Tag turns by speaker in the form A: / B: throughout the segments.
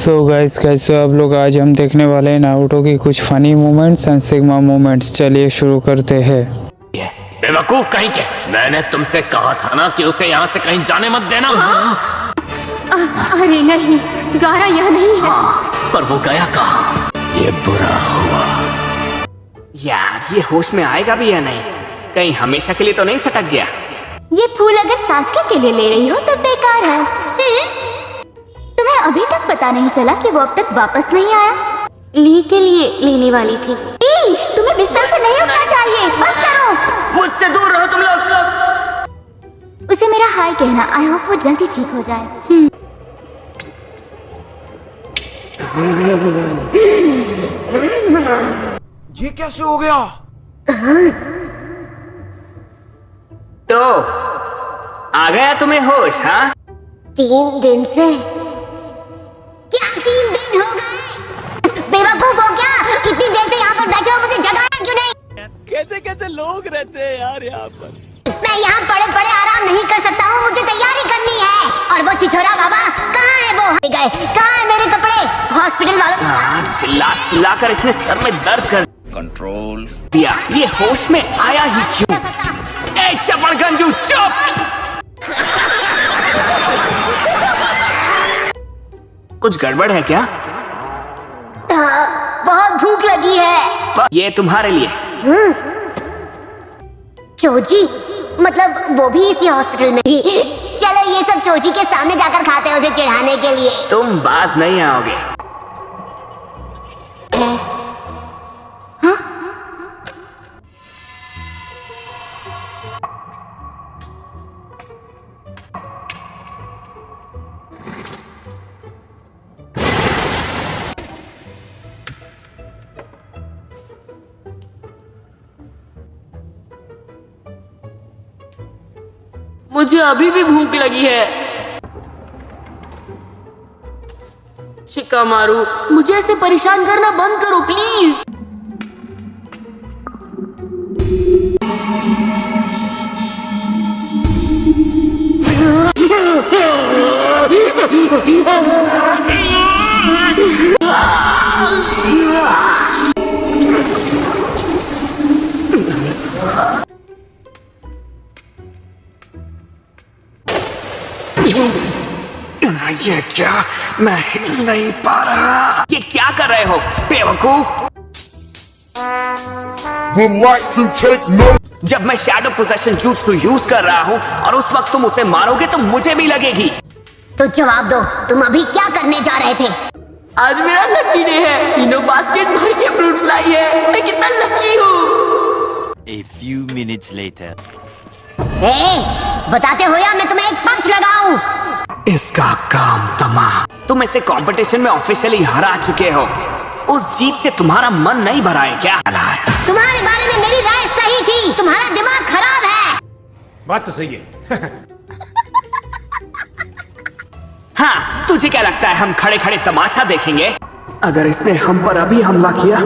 A: So guys कैसे हो आप लोग। आज हम देखने वाले हैं नारुतो की कुछ funny moments and sigma moments. चलिए शुरू करते हैं।
B: बेवकूफ कहीं के, मैंने तुमसे कहा था ना कि उसे यहाँ से कहीं जाने मत देना।
C: अरे नहीं, गारा यह नहीं है।
B: पर वो गया कहाँ? ये बुरा हुआ
D: यार, ये होश में आएगा भी या नहीं? कहीं हमेशा के लिए तो नहीं सटक गया?
C: ये फूल अगर सासके के लिए ले रही हो तो बेकार है। तुम्हें अभी तक पता नहीं चला कि वो अब तक वापस नहीं आया? ली के लिए लेने वाली थी। तुम्हें बिस्तर से नहीं उठना चाहिए, बस करो।
D: मुझसे दूर रहो तुम लोग।
C: उसे मेरा हाय कहना। आई होप वो जल्दी ठीक हो जाए।
E: ये कैसे हो गया?
D: तो आ गया तुम्हें होश? हाँ,
C: 3 दिन से। क्या 3 दिन हो गए? बेवकूफ हो क्या? इतनी देर से यहाँ पर बैठे हो, मुझे जगाया क्यों नहीं?
E: कैसे कैसे लोग रहते हैं यार यहाँ पर।
C: मैं यहाँ पड़े पड़े आराम नहीं कर सकता हूँ, मुझे तैयारी करनी है। और वो छिछोरा बाबा कहाँ है? वो गए। कहाँ है मेरे कपड़े? हॉस्पिटल वालों
D: चिल्ला चिल्ला कर इसने सर में दर्द कर
E: कंट्रोल
D: दिया। ये होश में आया ही क्यों? ए चपड़गंजू, चुप! कुछ गड़बड़ है क्या?
C: बहुत भूख लगी है।
D: ये तुम्हारे लिए।
C: चोजी, मतलब वो भी इसी हॉस्पिटल में। चलो ये सब चोजी के सामने जाकर खाते हैं, उसे चिढ़ाने के लिए।
D: तुम बाज नहीं आओगे।
F: मुझे अभी भी भूख लगी है। शिकामारू, मुझे ऐसे परेशान करना बंद करो प्लीज।
D: ये क्या? मैं हिल नहीं पा रहा। ये क्या कर रहे हो बेवकूफ? जब मैं शैडो पोजेशन jutsu यूज कर रहा हूँ और उस वक्त तुम उसे मारोगे तो मुझे भी लगेगी।
C: तो जवाब दो, तुम अभी क्या करने जा रहे थे?
F: आज मेरा लकी डे है। तीनों बास्केट भर के फ्रूट्स लाई है। मैं कितना लकी हूँ।
G: A few minutes later.
C: बताते हो या मैं तुम्हें एक पंच लगाऊं?
D: इसका काम तमाम। तुम इसे कंपटीशन में ऑफिशियली हरा चुके हो। उस जीत से तुम्हारा मन नहीं भरा है क्या?
C: तुम्हारे बारे में मेरी राय सही थी, तुम्हारा दिमाग खराब है।
E: बात तो सही है।
D: हाँ, तुझे क्या लगता है हम खड़े खड़े तमाशा देखेंगे? अगर इसने हम पर अभी हमला किया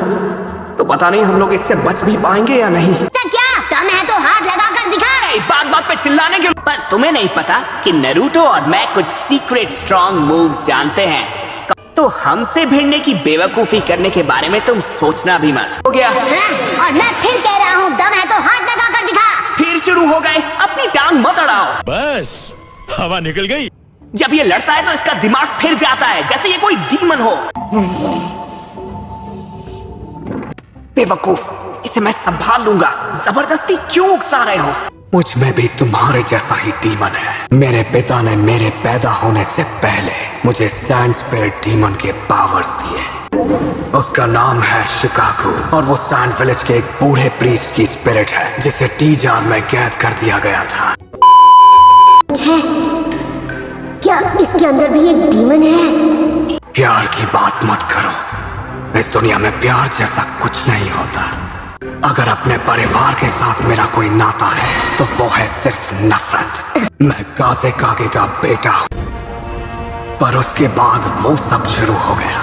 D: तो पता नहीं हम लोग इससे बच भी पाएंगे या नहीं।
C: क्या दम है तो हाथ लगा कर दिखा।
D: बात बात पे चिल्लाने के पर तुम्हें नहीं पता कि नरूटो और मैं कुछ सीक्रेट स्ट्रॉन्ग मूव्स जानते हैं। तो हमसे भिड़ने की बेवकूफी करने के बारे में तुम सोचना भी मत। हो गया।
C: और मैं फिर कह रहा हूँ, दम है तो हाथ लगा कर दिखा।
D: फिर शुरू हो गए। अपनी टांग मत अड़ाओ।
E: बस हवा निकल गई।
D: जब ये लड़ता है तो इसका दिमाग फिर जाता है जैसे ये कोई डीमन हो। बेवकूफ, इसे मैं संभाल लूंगा। जबरदस्ती क्यों उकसा रहे हो? मुझ में भी तुम्हारे जैसा ही डीमन है। मेरे पिता ने मेरे पैदा होने से पहले मुझे सैंड स्पिरिट डीमन के पावर्स दिए। उसका नाम है शिकागो और वो सैंड विलेज के एक बूढ़े प्रीस्ट की स्पिरिट है जिसे टी जार में कैद कर दिया गया था।
C: क्या इसके अंदर भी एक डीमन है?
D: प्यार की बात मत करो। इस दुनिया में प्यार जैसा कुछ नहीं होता। अगर अपने परिवार के साथ मेरा कोई नाता है तो वो है सिर्फ नफरत। मैं काजे कागे का बेटा हूँ। पर उसके बाद वो सब शुरू हो गया।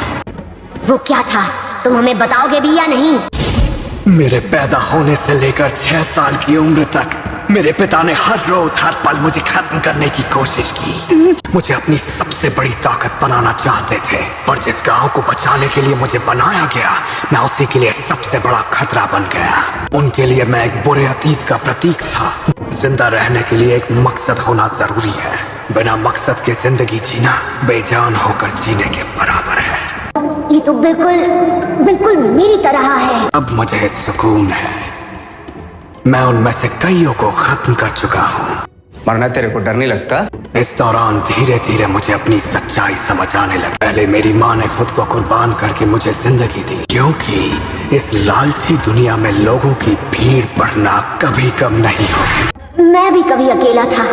C: वो क्या था? तुम हमें बताओगे भी या नहीं?
D: मेरे पैदा होने से लेकर 6 साल की उम्र तक मेरे पिता ने हर रोज हर पल मुझे खत्म करने की कोशिश की। मुझे अपनी सबसे बड़ी ताकत बनाना चाहते थे, पर जिस गांव को बचाने के लिए मुझे बनाया गया, मैं उसी के लिए सबसे बड़ा खतरा बन गया। उनके लिए मैं एक बुरे अतीत का प्रतीक था। जिंदा रहने के लिए एक मकसद होना जरूरी है। बिना मकसद के जिंदगी जीना बेजान होकर जीने के बराबर है।
C: ये तो बिल्कुल मेरी तरह है।
D: अब मुझे सुकून है। मैं उनमें से कईयों को खत्म कर चुका हूँ।
H: मरना तेरे को डर नहीं लगता?
D: इस दौरान धीरे धीरे मुझे अपनी सच्चाई समझ आने लगी। पहले मेरी माँ ने खुद को कुर्बान करके मुझे जिंदगी दी, क्योंकि इस लालची दुनिया में लोगों की भीड़ बढ़ना कभी कम नहीं होगी।
C: मैं भी कभी अकेला था।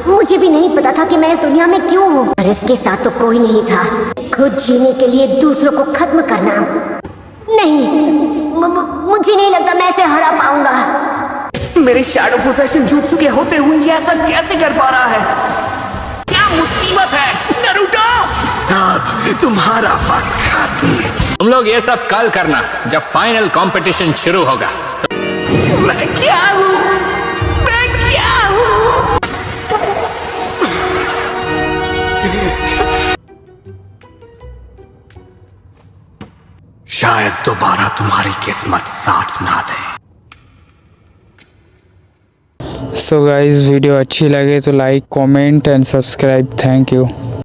C: मुझे भी नहीं पता था कि मैं इस दुनिया में क्यों हूँ, पर इसके साथ तो कोई नहीं था। खुद जीने के लिए दूसरों को खत्म करना नहीं, मुझे नहीं लगता मैं इसे हरा पाऊंगा।
D: मेरे शैडो पोसेशन jutsu के होते हुए ये ऐसा कैसे कर पा रहा है? क्या मुसीबत है नारुतो? अब तुम्हारा वक्त खत्म।
B: तुम लोग ये सब कल करना जब फाइनल कंपटीशन शुरू होगा।
D: मैं क्या हूँ? मैं क्या हूँ? शायद दोबारा तुम्हारी किस्मत साथ ना दे।
A: सो गाइस, वीडियो अच्छी लगे तो like, comment and subscribe. Thank you.